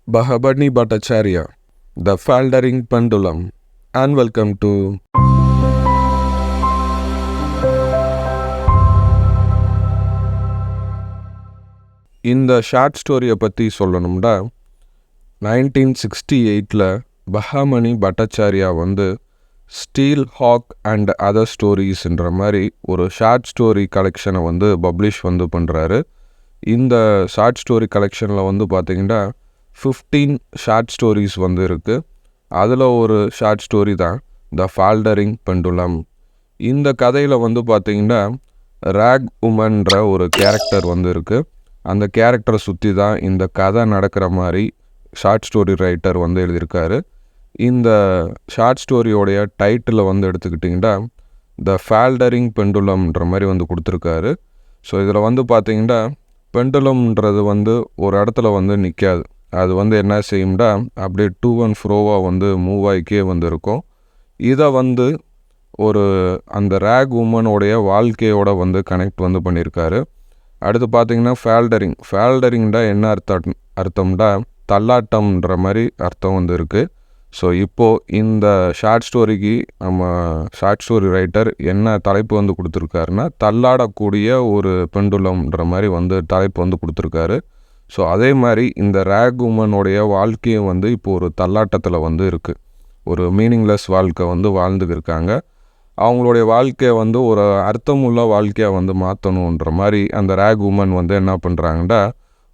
bhattacharya, the faltering pendulum, and welcome to இந்த short ஸ்டோரியை பற்றி சொல்லணும்னா 1968 bhabani bhattacharya வந்து ஸ்டீல் ஹாக் அண்ட் அதர் ஸ்டோரிஸ்ன்ற மாதிரி ஒரு ஷார்ட் ஸ்டோரி கலெக்ஷனை வந்து பப்ளிஷ் வந்து பண்ணுறாரு. இந்த ஷார்ட் ஸ்டோரி கலெக்ஷனில் வந்து பார்த்திங்கன்னா 15 ஷார்ட் ஸ்டோரிஸ் வந்து இருக்குது. அதில் ஒரு ஷார்ட் ஸ்டோரி தான் த ஃபால்டரிங் பெண்டுலம். இந்த கதையில் வந்து பார்த்திங்கன்னா ராக் உமன்ற ஒரு கேரக்டர் வந்து இருக்குது. அந்த கேரக்டரை சுற்றி தான் இந்த கதை நடக்கிற மாதிரி ஷார்ட் ஸ்டோரி ரைட்டர் வந்து எழுதியிருக்காரு. இந்த ஷார்ட் ஸ்டோரியோடைய டைட்டிலை வந்து எடுத்துக்கிட்டிங்கன்னா த ஃபால்டரிங் பெண்டுலம்ன்ற மாதிரி வந்து கொடுத்துருக்காரு. ஸோ இதில் வந்து பார்த்திங்கன்னா பெண்டுலம்ன்றது வந்து ஒரு இடத்துல வந்து நிற்காது. அது வந்து என்ன செய்யும்னா அப்படியே டூ அண்ட் ஃப்ரோவாக வந்து மூவ் ஆகிக்கே வந்து இருக்கும். இதை வந்து ஒரு அந்த ராக் உமனோடைய வாழ்க்கையோட வந்து கனெக்ட் வந்து பண்ணியிருக்காரு. அடுத்து பார்த்திங்கன்னா ஃபேல்டரிங்டா என்ன அர்த்தம்டா தள்ளாட்டம்ன்ற மாதிரி அர்த்தம் வந்து இருக்குது. ஸோ இப்போது இந்த ஷார்ட் ஸ்டோரிக்கு நம்ம ஷார்ட் ஸ்டோரி ரைட்டர் என்ன தலைப்பு வந்து கொடுத்துருக்காருன்னா தள்ளாடக்கூடிய ஒரு பெண்டுலம்ன்ற மாதிரி வந்து தலைப்பு வந்து கொடுத்துருக்காரு. ஸோ அதே மாதிரி இந்த ராக் உமனுடைய வாழ்க்கையும் வந்து இப்போது ஒரு தள்ளாட்டத்தில் வந்து இருக்குது. ஒரு மீனிங்லெஸ் வாழ்க்கை வந்து வாழ்ந்துக்கிருக்காங்க. அவங்களுடைய வாழ்க்கையை வந்து ஒரு அர்த்தமுள்ள வாழ்க்கையாக வந்து மாற்றணுன்ற மாதிரி அந்த ராக் உமன் வந்து என்ன பண்ணுறாங்கன்னா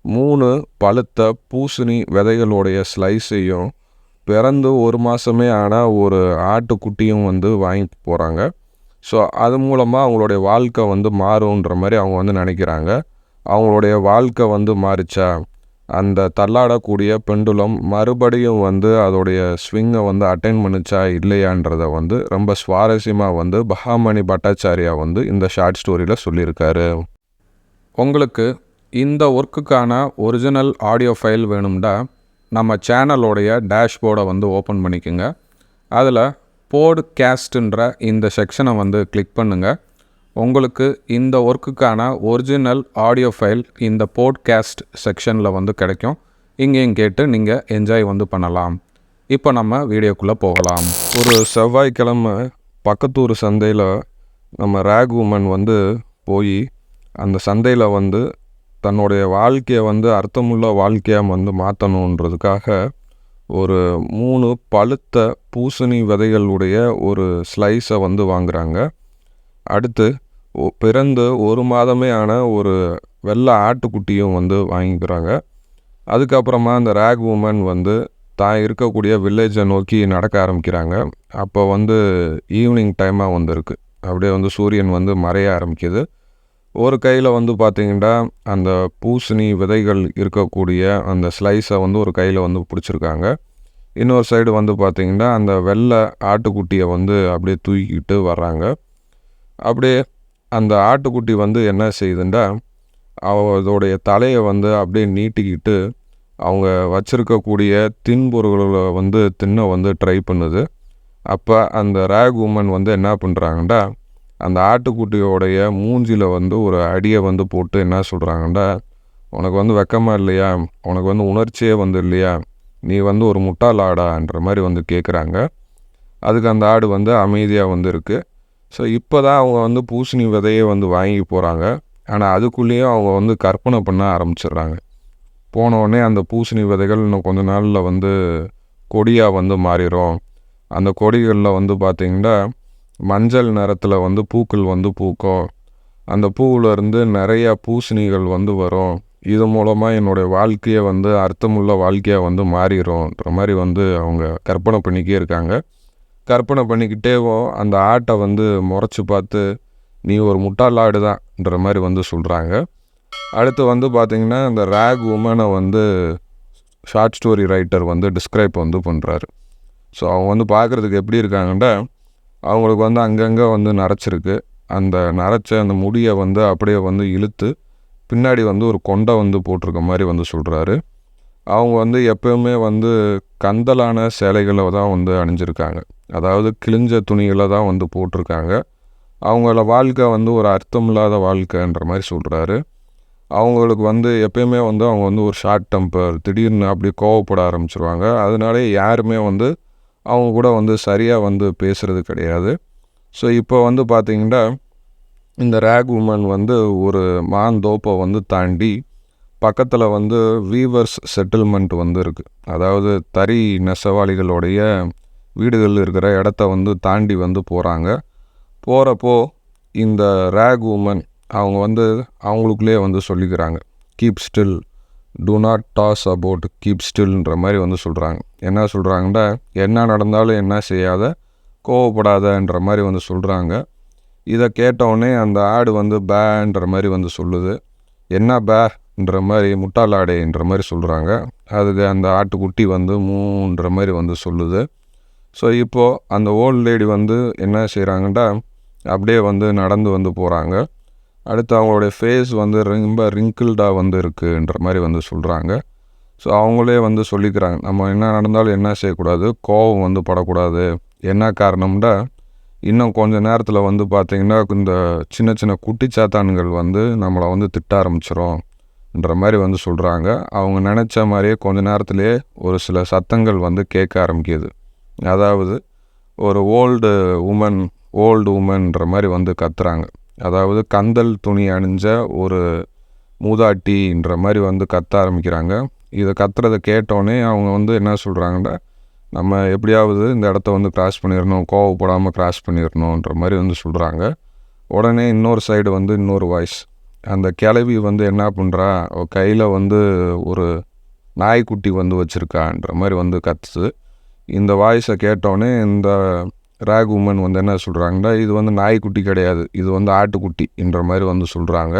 3 பழுத்த பூசணி விதைகளுடைய ஸ்லைஸையும் பிறந்து 1 மாதமே ஆனால் ஒரு ஆட்டுக்குட்டியும் வந்து வாங்கிட்டு போகிறாங்க. ஸோ அது மூலமாக அவங்களுடைய வாழ்க்கை வந்து மாறுன்ற மாதிரி அவங்க வந்து நினைக்கிறாங்க. அவங்களுடைய வாழ்க்கை வந்து மாறிச்சா அந்த தள்ளாடக்கூடிய பெண்டுலம் மறுபடியும் வந்து அதோடைய ஸ்விங்கை வந்து அட்டைன் பண்ணிச்சா இல்லையான்றதை வந்து ரொம்ப சுவாரஸ்யமாக வந்து பhabani bhattacharya வந்து இந்த ஷார்ட் ஸ்டோரியில் சொல்லியிருக்காரு. உங்களுக்கு இந்த ஒர்க்குக்கான ஒரிஜினல் ஆடியோ ஃபைல் வேணும்னா நம்ம சேனலோடைய டேஷ்போர்டை வந்து ஓப்பன் பண்ணிக்கோங்க. அதில் போட்காஸ்ட்டுன்ற இந்த செக்ஷனை வந்து கிளிக் பண்ணுங்கள். உங்களுக்கு இந்த ஒர்க்குக்கான ஒரிஜினல் ஆடியோ ஃபைல் இந்த போட்காஸ்ட் செக்ஷனில் வந்து கிடைக்கும். இங்கேயும் கேட்டு நீங்கள் என்ஜாய் வந்து பண்ணலாம். இப்போ நம்ம வீடியோக்குள்ளே போகலாம். ஒரு செவ்வாய்க்கிழமை பக்கத்தூர் சந்தையில் நம்ம ராக் உமன் வந்து போய் அந்த சந்தையில் வந்து தன்னுடைய வாழ்க்கையை வந்து அர்த்தமுள்ள வாழ்க்கையாக வந்து மாற்றணுன்றதுக்காக ஒரு 3 பழுத்த பூசணி விதைகளுடைய ஒரு ஸ்லைஸை வந்து வாங்குகிறாங்க. அடுத்து பிறந்து 1 மாதமே ஆன ஒரு வெள்ளை ஆட்டுக்குட்டியும் வந்து வாங்கிக்கிறாங்க. அதுக்கப்புறமா அந்த ராக் உமன் வந்து தான் இருக்கக்கூடிய வில்லேஜை நோக்கி நடக்க ஆரம்பிக்கிறாங்க. அப்போ வந்து ஈவினிங் டைமாக வந்து இருக்குது. அப்படியே வந்து சூரியன் வந்து மறைய ஆரம்பிக்குது. ஒரு கையில் வந்து பார்த்திங்கன்னா அந்த பூசணி விதைகள் இருக்கக்கூடிய அந்த ஸ்லைஸை வந்து ஒரு கையில் வந்து பிடிச்சிருக்காங்க. இன்னொரு சைடு வந்து பார்த்திங்கன்னா அந்த வெள்ளை ஆட்டுக்குட்டியை வந்து அப்படியே தூக்கிக்கிட்டு வர்றாங்க. அப்படியே அந்த ஆட்டுக்குட்டி வந்து என்ன செய்யுதுண்டா அதோடைய தலையை வந்து அப்படியே நீட்டிக்கிட்டு அவங்க வச்சுருக்கக்கூடிய தின்பொருள்களை வந்து தின்ன வந்து ட்ரை பண்ணுது. அப்போ அந்த ராக் உமன் வந்து என்ன பண்ணுறாங்கண்டா அந்த ஆட்டுக்குட்டியோடைய மூஞ்சியில் வந்து ஒரு அடியை வந்து போட்டு என்ன சொல்கிறாங்கண்டா உனக்கு வந்து வெக்கமாக இல்லையா, உனக்கு வந்து உணர்ச்சியே வந்து இல்லையா, நீ வந்து ஒரு முட்டாள் ஆடான்ற மாதிரி வந்து கேட்குறாங்க. அதுக்கு அந்த ஆடு வந்து அமைதியாக வந்து இருக்குது. ஸோ இப்போ தான் அவங்க வந்து பூசணி விதையை வந்து வாங்கி போகிறாங்க. ஆனால் அதுக்குள்ளேயும் அவங்க வந்து கற்பனை பண்ண ஆரம்பிச்சிடுறாங்க. போனோடனே அந்த பூசணி விதைகள் இன்னும் கொஞ்ச நாளில் வந்து கொடியாக வந்து மாறிடும். அந்த கொடிகளில் வந்து பார்த்திங்கன்னா மஞ்சள் நிறத்தில் வந்து பூக்கள் வந்து பூக்கும். அந்த பூவிலேருந்து நிறையா பூசணிகள் வந்து வரும். இது மூலமாக என்னுடைய வாழ்க்கையை வந்து அர்த்தமுள்ள வாழ்க்கையாக வந்து மாறிடும்ன்ற மாதிரி வந்து அவங்க கற்பனை பண்ணிக்கே இருக்காங்க. கற்பனை பண்ணிக்கிட்டேவும் அந்த ஆட்டை வந்து முறைச்சி பார்த்து நீ ஒரு முட்டாள் ஆடு தான்ன்ற மாதிரி வந்து சொல்கிறாங்க. அடுத்து வந்து பார்த்திங்கன்னா அந்த ராக் உமனை வந்து ஷார்ட் ஸ்டோரி ரைட்டர் வந்து டிஸ்கிரைப் வந்து பண்ணுறாரு. ஸோ அவங்க வந்து பார்க்குறதுக்கு எப்படி இருக்காங்கன்னா அவங்களுக்கு வந்து அங்கங்கே வந்து நரைச்சிருக்கு. அந்த நரைச்ச அந்த முடியை வந்து அப்படியே வந்து இழுத்து பின்னாடி வந்து ஒரு கொண்டை வந்து போட்டிருக்க மாதிரி வந்து சொல்கிறாரு. அவங்க வந்து எப்போவுமே வந்து கந்தலான சேலைகளை தான் வந்து அணிஞ்சிருக்காங்க. அதாவது கிழிஞ்ச துணிகளை தான் வந்து போட்டிருக்காங்க. அவங்கள வாழ்க்கை வந்து ஒரு அர்த்தமில்லாத வாழ்க்கைன்ற மாதிரி சொல்கிறாரு. அவங்களுக்கு வந்து எப்பயுமே வந்து அவங்க வந்து ஒரு ஷார்ட் டெம்பர், திடீர்னு அப்படி கோவப்பட ஆரம்பிச்சிருவாங்க. அதனாலே யாருமே வந்து அவங்க கூட வந்து சரியாக வந்து பேசுகிறது கிடையாது. ஸோ இப்போ வந்து பார்த்திங்கன்னா இந்த ரேக் உமன் வந்து ஒரு மாந்தோப்பை வந்து தாண்டி பக்கத்தில் வந்து வீவர்ஸ் செட்டில்மெண்ட் வந்து இருக்குது. அதாவது தறி நெசவாளிகளுடைய வீடுகள் இருக்கிற இடத்த வந்து தாண்டி வந்து போகிறாங்க. போகிறப்போ இந்த ரேக் உமன் அவங்க வந்து அவங்களுக்குள்ளே வந்து சொல்லிக்கிறாங்க, keep still, do not toss about, keep ஸ்டில்ன்ற மாதிரி வந்து சொல்கிறாங்க. என்ன சொல்கிறாங்கன்னா, என்ன நடந்தாலும் என்ன செய்யாத, கோவப்படாதன்ற மாதிரி வந்து சொல்கிறாங்க. இதை கேட்டவுடனே அந்த ஆடு வந்து பேன்ற மாதிரி வந்து சொல்லுது. என்ன பேன்ற மாதிரி, முட்டாள் ஆடேன்ற மாதிரி சொல்கிறாங்க. அதுக்கு அந்த ஆட்டுக்குட்டி வந்து மூன்ற மாதிரி வந்து சொல்லுது. ஸோ இப்போது அந்த ஓல்ட் லேடி வந்து என்ன செய்கிறாங்கன்னா, அப்படியே வந்து நடந்து வந்து போகிறாங்க. அடுத்து அவங்களுடைய ஃபேஸ் வந்து ரொம்ப ரிங்கிள்டாக வந்து இருக்குன்ற மாதிரி வந்து சொல்கிறாங்க. ஸோ அவங்களே வந்து சொல்லிக்கிறாங்க, நம்ம என்ன நடந்தாலும் என்ன செய்யக்கூடாது, கோபம் வந்து படக்கூடாது. என்ன காரணம்னா, இன்னும் கொஞ்சம் நேரத்தில் வந்து பார்த்திங்கன்னா இந்த சின்ன சின்ன குட்டி சாத்தான்கள் வந்து நம்மளை வந்து திட்ட ஆரம்பிச்சிரும்ன்ற மாதிரி வந்து சொல்கிறாங்க. அவங்க நினச்ச மாதிரியே கொஞ்ச நேரத்துலேயே ஒரு சில சத்தங்கள் வந்து கேட்க ஆரம்பிக்குது. அதாவது ஒரு ஓல்டு உமன்ற மாதிரி வந்து கத்துறாங்க. அதாவது கந்தல் துணி அணிஞ்ச ஒரு மூதாட்டின்ற மாதிரி வந்து கத்த ஆரம்பிக்கிறாங்க. இதை கத்துறதை கேட்டோடனே அவங்க வந்து என்ன சொல்கிறாங்கன்னா, நம்ம எப்படியாவது இந்த இடத்த வந்து கிராஸ் பண்ணிடணும், கோவப்படாமல் கிராஸ் பண்ணிடணுன்ற மாதிரி வந்து சொல்கிறாங்க. உடனே இன்னொரு சைடு வந்து இன்னொரு வாய்ஸ், அந்த கிளவி வந்து என்ன பண்ணுறா, கையில் வந்து ஒரு நாய்க்குட்டி வந்து வச்சுருக்கான்ற மாதிரி வந்து கத்துது. இந்த வாய்ஸை கேட்டோடனே இந்த ரேக் உமன் வந்து என்ன சொல்கிறாங்கன்னா, இது வந்து நாய்க்குட்டி கிடையாது, இது வந்து ஆட்டுக்குட்டின்ற மாதிரி வந்து சொல்கிறாங்க.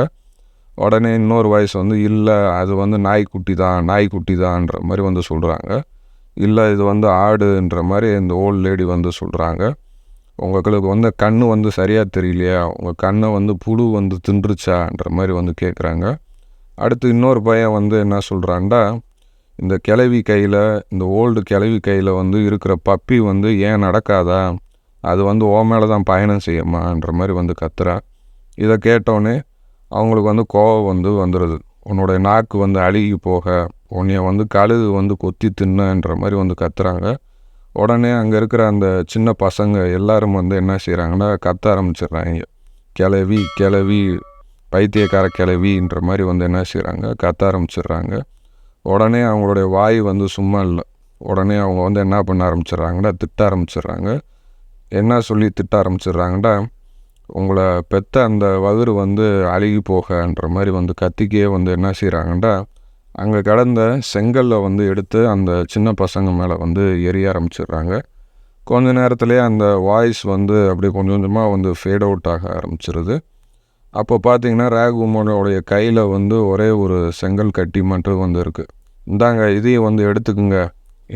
உடனே இன்னொரு வாய்ஸ் வந்து, இல்லை அது வந்து நாய்க்குட்டி தான்ன்ற மாதிரி வந்து சொல்கிறாங்க. இல்லை இது வந்து ஆடுன்ற மாதிரி இந்த ஓல்ட் லேடி வந்து சொல்கிறாங்க. உங்களுக்கு வந்து கண் வந்து சரியாக தெரியலையா, உங்கள் கண்ணை வந்து புழு வந்து தின்றுச்சான்ற மாதிரி வந்து கேட்குறாங்க. அடுத்து இன்னொரு பையன் வந்து என்ன சொல்கிறான்டா, இந்த கிளவி கையில், இந்த ஓல்டு கிளவி கையில் வந்து இருக்கிற பப்பி வந்து ஏன் நடக்காதா, அது வந்து ஓ மேலே தான் பயணம் செய்யுமான்ற மாதிரி வந்து கத்துறா. இதை கேட்டோடனே அவங்களுக்கு வந்து கோவம் வந்து வந்துடுது. உன்னோடைய நாக்கு வந்து அழுகி போக, உன்னைய வந்து கழுகு வந்து கொத்தி தின்னுன்ற மாதிரி வந்து கத்துறாங்க. உடனே அங்கே இருக்கிற அந்த சின்ன பசங்க எல்லாரும் வந்து என்ன செய்கிறாங்கன்னா, கத்த ஆரம்பிச்சிடுறாங்க. கிளவி பைத்தியக்கார கிளவின்ற மாதிரி வந்து என்ன செய்கிறாங்க, கத்த ஆரம்பிச்சிடுறாங்க. உடனே அவங்களுடைய வாய் வந்து சும்மா இல்லை. உடனே அவங்க வந்து என்ன பண்ண ஆரம்பிச்சிடுறாங்கன்னா, திட்ட ஆரம்பிச்சிடுறாங்க. என்ன சொல்லி திட்ட ஆரம்பிச்சிடுறாங்கன்னா, உங்களை பெற்ற அந்த வயிறு வந்து அழுகி போகன்ற மாதிரி வந்து கத்திக்கே வந்து என்ன செய்கிறாங்கன்னா, அங்கே கடந்த செங்கல்லை வந்து எடுத்து அந்த சின்ன பசங்க மேலே வந்து எரிய ஆரம்பிச்சிடுறாங்க. கொஞ்ச நேரத்துலேயே அந்த வாய்ஸ் வந்து அப்படி கொஞ்சம் கொஞ்சமாக வந்து ஃபேட் அவுட் ஆக ஆரம்பிச்சிருது. அப்போ பார்த்தீங்கன்னா ரேக் உமனோடைய கையில் வந்து ஒரே ஒரு செங்கல் கட்டி மட்டும் வந்து இருக்குது. இந்தாங்க இதையும் வந்து எடுத்துக்குங்க,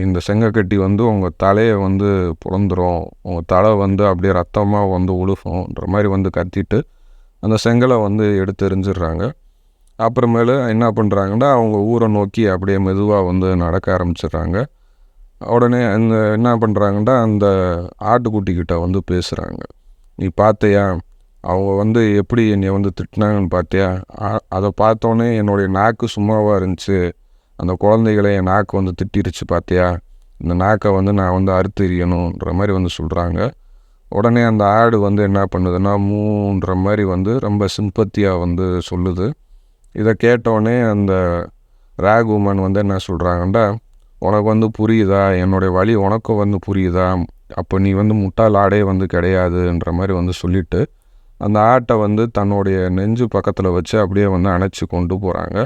இந்த செங்கக்கட்டி வந்து உங்கள் தலையை வந்து புலந்துரும், உங்கள் தலை வந்து அப்படியே ரத்தமாக வந்து உழுகும்ன்ற மாதிரி வந்து கத்திட்டு அந்த செங்கலை வந்து எடுத்து எறிஞ்சிடுறாங்க. அப்புறமேலு என்ன பண்ணுறாங்கன்னா, அவங்க ஊரை நோக்கி அப்படியே மெதுவாக வந்து நடக்க ஆரம்பிச்சிடுறாங்க. உடனே அந்த என்ன பண்ணுறாங்கன்னா, அந்த ஆட்டுக்குட்டிக்கிட்ட வந்து பேசுகிறாங்க. நீ பார்த்தியா, அவங்க வந்து எப்படி என்னை வந்து திட்டினாங்கன்னு பார்த்தியா, அதை பார்த்தோன்னே என்னுடைய நாக்கு சும்மாவாக இருந்துச்சு, அந்த குழந்தைகளை என் நாக்கு வந்து திட்டிருச்சு பார்த்தியா, இந்த நாக்கை வந்து நான் வந்து அறுத்து எறியணுன்ற மாதிரி வந்து சொல்கிறாங்க. உடனே அந்த ஆடு வந்து என்ன பண்ணுதுன்னா, மூன்ற மாதிரி வந்து ரொம்ப சிம்பத்தியாக வந்து சொல்லுது. இதை கேட்டோடனே அந்த ரேக் உமன் வந்து என்ன சொல்கிறாங்கன்னா, உனக்கு வந்து புரியுதா, என்னுடைய வழி உனக்கும் வந்து புரியுதா, அப்போ நீ வந்து முட்டாள் ஆடே வந்து கிடையாதுன்ற மாதிரி வந்து சொல்லிவிட்டு அந்த ஆட்டை வந்து தன்னுடைய நெஞ்சு பக்கத்தில் வச்சு அப்படியே வந்து அணைச்சி கொண்டு போகிறாங்க.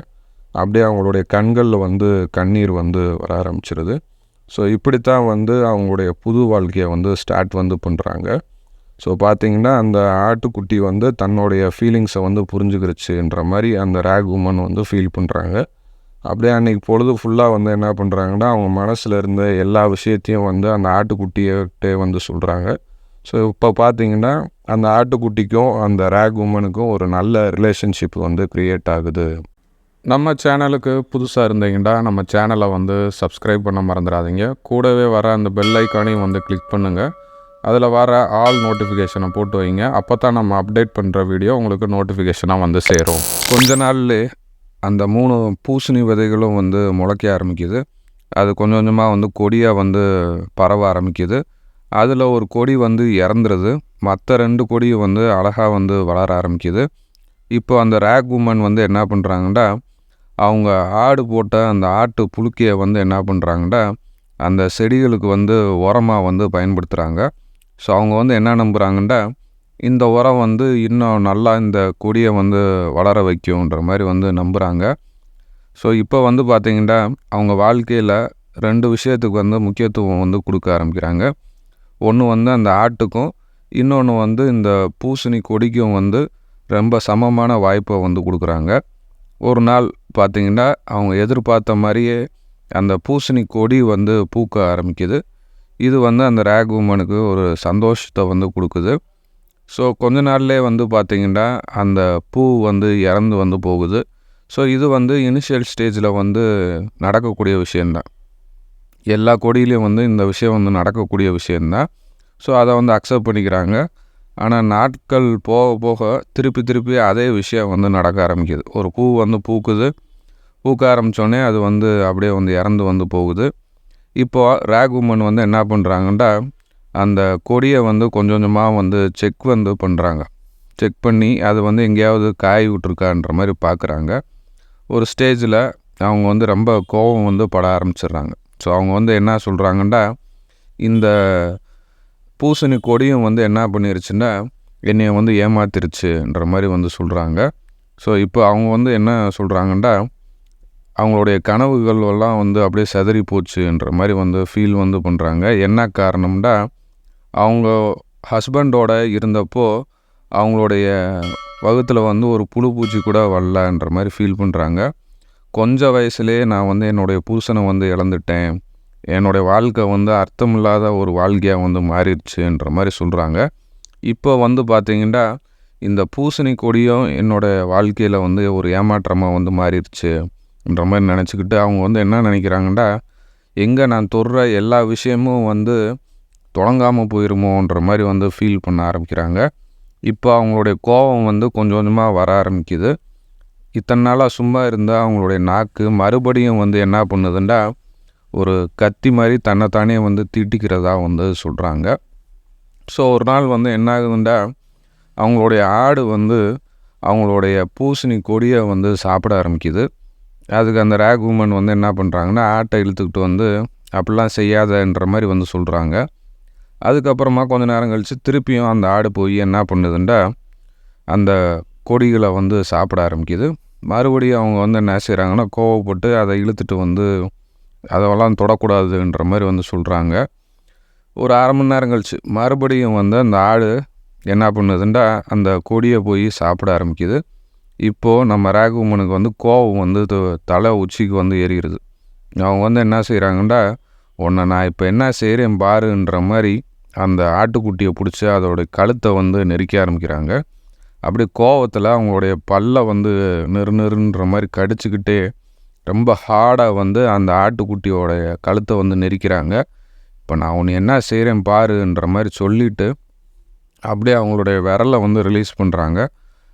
அப்படியே அவங்களுடைய கண்களில் வந்து கண்ணீர் வந்து வர ஆரம்பிச்சிருது. ஸோ இப்படித்தான் வந்து அவங்களுடைய புது வாழ்க்கையை வந்து ஸ்டார்ட் வந்து பண்ணுறாங்க. ஸோ பார்த்திங்கன்னா அந்த ஆட்டுக்குட்டி வந்து தன்னுடைய ஃபீலிங்ஸை வந்து புரிஞ்சுக்கிருச்சுன்ற மாதிரி அந்த ரேக் உமன் வந்து ஃபீல் பண்ணுறாங்க. அப்படியே அன்றைக்கி பொழுது ஃபுல்லாக வந்து என்ன பண்ணுறாங்கன்னா, அவங்க மனசில் இருந்த எல்லா விஷயத்தையும் வந்து அந்த ஆட்டுக்குட்டியிட்டே வந்து சொல்கிறாங்க. ஸோ இப்போ பார்த்திங்கன்னா அந்த ஆட்டுக்குட்டிக்கும் அந்த ரேக் உமனுக்கும் ஒரு நல்ல ரிலேஷன்ஷிப் வந்து க்ரியேட் ஆகுது. நம்ம சேனலுக்கு புதுசாக இருந்தீங்கன்னா நம்ம சேனலை வந்து சப்ஸ்கிரைப் பண்ண மறந்துடாதீங்க. கூடவே வர அந்த பெல் ஐக்கானையும் வந்து கிளிக் பண்ணுங்கள். அதில் வர ஆல் நோட்டிஃபிகேஷனை போட்டு வைங்க. அப்போ தான் நம்ம அப்டேட் பண்ணுற வீடியோ உங்களுக்கு நோட்டிஃபிகேஷனாக வந்து சேரும். கொஞ்ச நாள்லே அந்த 3 பூசணி விதைகளும் வந்து முளைக்க ஆரம்பிக்குது. அது கொஞ்சம் கொஞ்சமாக வந்து கொடியாக வந்து பரவ ஆரம்பிக்குது. அதில் ஒரு கொடி வந்து இறந்துருது. மற்ற 2 கொடியும் வந்து அழகாக வந்து வளர ஆரம்பிக்குது. இப்போ அந்த ரேக் உமன் வந்து என்ன பண்ணுறாங்கன்னா, அவங்க ஆடு போட்ட அந்த ஆட்டு புழுக்கையை வந்து என்ன பண்ணுறாங்கன்னா, அந்த செடிகளுக்கு வந்து உரமாக வந்து பயன்படுத்துகிறாங்க. ஸோ அவங்க வந்து என்ன நம்புகிறாங்கன்னா, இந்த உரம் வந்து இன்னும் நல்லா இந்த கொடியை வந்து வளர வைக்கும்ன்ற மாதிரி வந்து நம்புகிறாங்க. ஸோ இப்போ வந்து பார்த்திங்கன்னா, அவங்க வாழ்க்கையில் 2 விஷயத்துக்கு வந்து முக்கியத்துவம் வந்து கொடுக்க ஆரம்பிக்கிறாங்க. ஒன்று வந்து அந்த ஆட்டுக்கும், இன்னொன்று வந்து இந்த பூசணி கொடிக்கும் வந்து ரொம்ப சமமான வாய்ப்பை வந்து கொடுக்குறாங்க. ஒரு நாள் பார்த்திங்கன்னா, அவங்க எதிர்பார்த்த மாதிரியே அந்த பூசணி கொடி வந்து பூக்க ஆரம்பிக்குது. இது வந்து அந்த ரேக் உமனுக்கு ஒரு சந்தோஷத்தை வந்து கொடுக்குது. ஸோ கொஞ்ச நாள்லேயே வந்து பார்த்திங்கன்னா, அந்த பூ வந்து இறந்து வந்து போகுது. ஸோ இது வந்து இனிஷியல் ஸ்டேஜில் வந்து நடக்கக்கூடிய விஷயந்தான். எல்லா கொடியிலையும் வந்து இந்த விஷயம் வந்து நடக்கக்கூடிய விஷயந்தான். ஸோ அதை வந்து அக்செப்ட் பண்ணிக்கிறாங்க. ஆனால் நாட்கள் போக போக திருப்பி அதே விஷயம் வந்து நடக்க ஆரம்பிக்குது. ஒரு பூ வந்து பூக்க ஆரம்பித்தோடனே அது வந்து அப்படியே வந்து இறந்து வந்து போகுது. இப்போது ரேக் உமன் வந்து என்ன பண்ணுறாங்கன்னா, அந்த கொடியை வந்து கொஞ்சம் கொஞ்சமாக வந்து செக் வந்து பண்ணுறாங்க. செக் பண்ணி அது வந்து எங்கேயாவது காய் விட்ருக்கான்ற மாதிரி பார்க்குறாங்க. ஒரு ஸ்டேஜில் அவங்க வந்து ரொம்ப கோபம் வந்து பட ஆரம்பிச்சிடுறாங்க. ஸோ அவங்க வந்து என்ன சொல்கிறாங்கன்னா, இந்த பூசணி கொடியும் வந்து என்ன பண்ணிருச்சுன்னா, என்னைய வந்து ஏமாத்திருச்சுன்ற மாதிரி வந்து சொல்கிறாங்க. ஸோ இப்போ அவங்க வந்து என்ன சொல்கிறாங்கன்னா, அவங்களுடைய கனவுகள் எல்லாம் வந்து அப்படியே சிதறி போச்சுன்ற மாதிரி வந்து ஃபீல் வந்து பண்ணுறாங்க. என்ன காரணம்னா, அவங்க ஹஸ்பண்டோட இருந்தப்போ அவங்களுடைய வகுத்தில் வந்து ஒரு புழு பூச்சி கூட வரலன்ற மாதிரி ஃபீல் பண்ணுறாங்க. கொஞ்சம் வயசுலேயே நான் வந்து என்னுடைய புருஷனை வந்து இழந்துட்டேன். என்னுடைய வாழ்க்கை வந்து அர்த்தமில்லாத ஒரு வாழ்க்கையாக வந்து மாறிடுச்சுன்ற மாதிரி சொல்கிறாங்க. இப்போ வந்து பார்த்திங்கன்னா, இந்த பூசணி கொடியும் என்னோடய வாழ்க்கையில் வந்து ஒரு ஏமாற்றமாக வந்து மாறிடுச்சுன்ற மாதிரி நினச்சிக்கிட்டு அவங்க வந்து என்ன நினைக்கிறாங்கன்னா, எங்கே நான் தொடுற எல்லா விஷயமும் வந்து தொடங்காமல் போயிருமோன்ற மாதிரி வந்து ஃபீல் பண்ண ஆரம்பிக்கிறாங்க. இப்போ அவங்களுடைய கோபம் வந்து கொஞ்சம் கொஞ்சமாக வர ஆரம்பிக்குது. இத்தனை நாளாக சும்மா இருந்தால் அவங்களுடைய நாக்கு மறுபடியும் வந்து என்ன பண்ணுதுன்னா, ஒரு கத்தி மாதிரி தன்னைத்தானே வந்து தீட்டிக்கிறதா வந்து சொல்கிறாங்க. ஸோ ஒரு நாள் வந்து என்ன ஆகுதுன்னா, அவங்களுடைய ஆடு வந்து அவங்களுடைய பூசணி கொடியை வந்து சாப்பிட ஆரம்பிக்குது. அதுக்கு அந்த ரேக் உமன் வந்து என்ன பண்ணுறாங்கன்னா, ஆட்டை இழுத்துக்கிட்டு வந்து அப்படிலாம் செய்யாதன்ற மாதிரி வந்து சொல்கிறாங்க. அதுக்கப்புறமா கொஞ்சம் நேரம் கழித்து திருப்பியும் அந்த ஆடு போய் என்ன பண்ணுதுன்னா, அந்த கொடிகளை வந்து சாப்பிட ஆரம்பிக்குது. மறுபடியும் அவங்க வந்து என்ன செய்கிறாங்கன்னா, கோவப்பட்டு அதை இழுத்துட்டு வந்து அதெல்லாம் தொடக்கூடாதுன்ற மாதிரி வந்து சொல்கிறாங்க. ஒரு அரை மணி நேரம் கழிச்சு மறுபடியும் வந்து அந்த ஆடு என்ன பண்ணுதுன்னா, அந்த கொடியை போய் சாப்பிட ஆரம்பிக்குது. இப்போது நம்ம ரேக் உமனுக்கு வந்து கோவம் வந்து தலை உச்சிக்கு வந்து ஏறிடுது. அவங்க வந்து என்ன செய்கிறாங்கன்னா, உன்னை நான் இப்போ என்ன செய்கிறேன் பாருன்ற மாதிரி அந்த ஆட்டுக்குட்டியை பிடிச்சி அதோடைய கழுத்தை வந்து நெரிக்க ஆரம்பிக்கிறாங்க. அப்படி கோவத்தில் அவங்களுடைய பல்லை வந்து நெருன்ற மாதிரி கடிச்சிக்கிட்டே ரொம்ப ஹார்டாக வந்து அந்த ஆட்டுக்குட்டியோடைய கழுத்தை வந்து நெரிக்கிறாங்க. இப்போ நான் உன்னை என்ன செய்கிறேன் பாருன்ற மாதிரி சொல்லிவிட்டு அப்படியே அவங்களுடைய விரலை வந்து ரிலீஸ் பண்ணுறாங்க.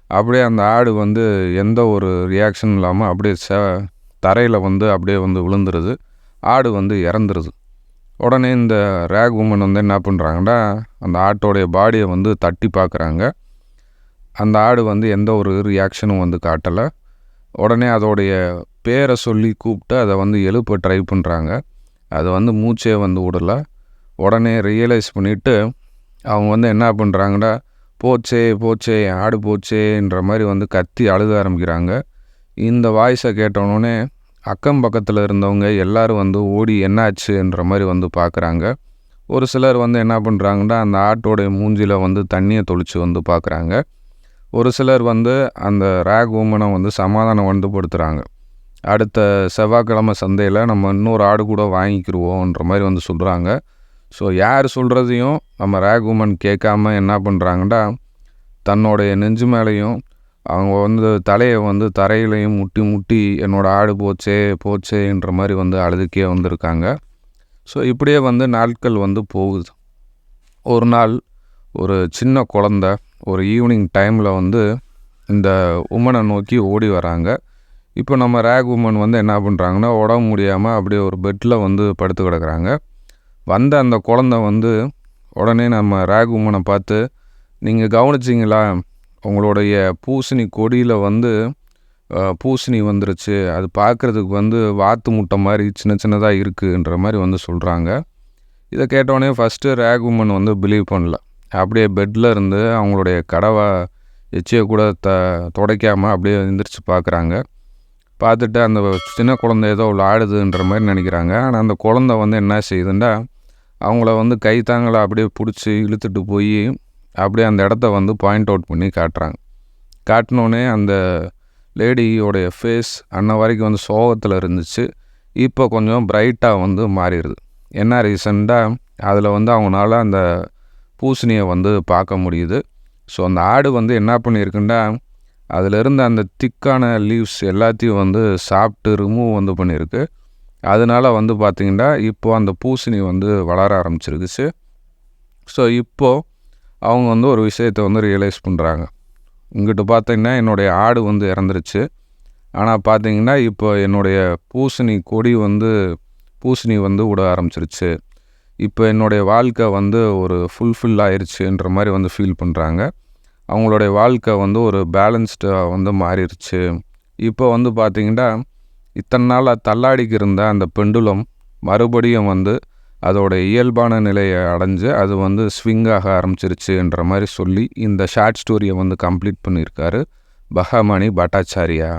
அப்படியே அந்த ஆடு வந்து எந்த ஒரு ரியாக்ஷனும் இல்லாமல் அப்படியே தரையில் வந்து அப்படியே வந்து விழுந்துருது. ஆடு வந்து இறந்துருது. உடனே இந்த ரேக் உமன் வந்து என்ன பண்ணுறாங்கன்னா, அந்த ஆட்டோடைய பாடியை வந்து தட்டி பார்க்குறாங்க. அந்த ஆடு வந்து எந்த ஒரு ரியாக்ஷனும் வந்து காட்டலை. உடனே அதோடைய பேரை சொல்லி கூப்பிட்டு அதை வந்து எழுப்ப ட்ரை பண்ணுறாங்க. அது வந்து மூச்சே வந்து விடலை. உடனே ரியலைஸ் பண்ணிவிட்டு அவங்க வந்து என்ன பண்ணுறாங்கன்னா, போச்சே ஆடு போச்சேன்ற மாதிரி வந்து கத்தி அழுக ஆரம்பிக்கிறாங்க. இந்த வாய்ஸை கேட்டோடனே அக்கம் பக்கத்தில் இருந்தவங்க எல்லோரும் வந்து ஓடி என்னாச்சுன்ற மாதிரி வந்து பார்க்குறாங்க. ஒரு சிலர் வந்து என்ன பண்ணுறாங்கன்னா, அந்த ஆட்டோடைய மூஞ்சியில் வந்து தண்ணியை தொளிச்சு வந்து பார்க்குறாங்க. ஒரு சிலர் வந்து அந்த ரேக் உமனை வந்து சமாதானம் வந்து படுத்துகிறாங்க. அடுத்த செவ்வாய்க்கிழமை சந்தையில் நம்ம இன்னொரு ஆடு கூட வாங்கிக்கிடுவோன்ற மாதிரி வந்து சொல்கிறாங்க. ஸோ யார் சொல்கிறதையும் நம்ம ரேக் உமன் கேட்காம என்ன பண்ணுறாங்கன்னா, தன்னுடைய நெஞ்சு மேலேயும் அவங்க வந்து தலையை வந்து தரையிலையும் முட்டி என்னோடய ஆடு போச்சேன்ற மாதிரி வந்து அழுதுக்கே வந்திருக்காங்க. ஸோ இப்படியே வந்து நாட்கள் வந்து போகுது. ஒரு நாள் ஒரு சின்ன குழந்த ஒரு ஈவினிங் டைமில் வந்து இந்த உமனை நோக்கி ஓடி வராங்க. இப்போ நம்ம ரேக் உமன் வந்து என்ன பண்ணுறாங்கன்னா, உடம்பு முடியாமல் அப்படியே ஒரு பெட்டில் வந்து படுத்து கிடக்குறாங்க. வந்த அந்த குழந்தை வந்து உடனே நம்ம ரேக் உமனை பார்த்து, நீங்கள் கவனிச்சிங்களா, உங்களுடைய பூசணி கொடியில் வந்து பூசணி வந்துருச்சு, அது பார்க்குறதுக்கு வந்து வாத்து முட்டை மாதிரி சின்ன சின்னதாக இருக்குன்ற மாதிரி வந்து சொல்கிறாங்க. இதை கேட்டோடனே ஃபஸ்ட்டு ரேக் உமன் வந்து பிலீவ் பண்ணல. அப்படியே பெட்டில் இருந்து அவங்களுடைய கடவை எச்சியை கூட துடைக்காமல் அப்படியே எந்திரிச்சு பார்க்குறாங்க. பார்த்துட்டு அந்த சின்ன குழந்தை ஏதோ விளாடுதுன்ற மாதிரி நினைக்கிறாங்க. ஆனால் அந்த குழந்தை வந்து என்ன செய்யுதுண்டா, அவங்கள வந்து கை தாங்களை அப்படியே பிடிச்சி இழுத்துட்டு போய் அப்படியே அந்த இடத்த வந்து பாயிண்ட் அவுட் பண்ணி காட்டுறாங்க. காட்டினோடனே அந்த லேடியோடைய ஃபேஸ் அன்ன வரைக்கும் வந்து சோகத்தில் இருந்துச்சு, இப்போ கொஞ்சம் பிரைட்டாக வந்து மாறிடுது. என்ன ரீசண்டாக அதில் வந்து அவங்களால அந்த பூசணியை வந்து பார்க்க முடியுது. ஸோ அந்த ஆடு வந்து என்ன பண்ணியிருக்குண்டா, அதில் இருந்த அந்த திக்கான லீவ்ஸ் எல்லாத்தையும் வந்து சாப்பிட்டு ரிமூவ் வந்து பண்ணியிருக்கு. அதனால வந்து பார்த்திங்கன்னா இப்போது அந்த பூசணி வந்து வளர ஆரம்பிச்சிருக்குச்சு. ஸோ இப்போது அவங்க வந்து ஒரு விஷயத்தை வந்து ரியலைஸ் பண்ணுறாங்க. இங்கிட்டு பார்த்திங்கன்னா என்னுடைய ஆடு வந்து இறந்துருச்சு, ஆனால் பார்த்திங்கன்னா இப்போ என்னுடைய பூசணி கொடி வந்து பூசணி வந்து விட ஆரம்பிச்சிருச்சு. இப்போ என்னுடைய வாழ்க்கை வந்து ஒரு ஃபுல்ஃபில் ஆயிடுச்சுன்ற மாதிரி வந்து ஃபீல் பண்ணுறாங்க. அவங்களுடைய வாழ்க்கை வந்து ஒரு பேலன்ஸ்டாக வந்து மாறிடுச்சு. இப்போ வந்து பார்த்திங்கன்னா இத்தனை நாளாக தள்ளாடிக்கு இருந்த அந்த பெண்டுலம் மறுபடியும் வந்து அதோட இயல்பான நிலையை அடைஞ்சு அது வந்து ஸ்விங் ஆக ஆரம்பிச்சிருச்சுன்ற மாதிரி சொல்லி இந்த ஷார்ட் ஸ்டோரியை வந்து கம்ப்ளீட் பண்ணியிருக்காரு பஹாமணி பட்டாச்சாரியா.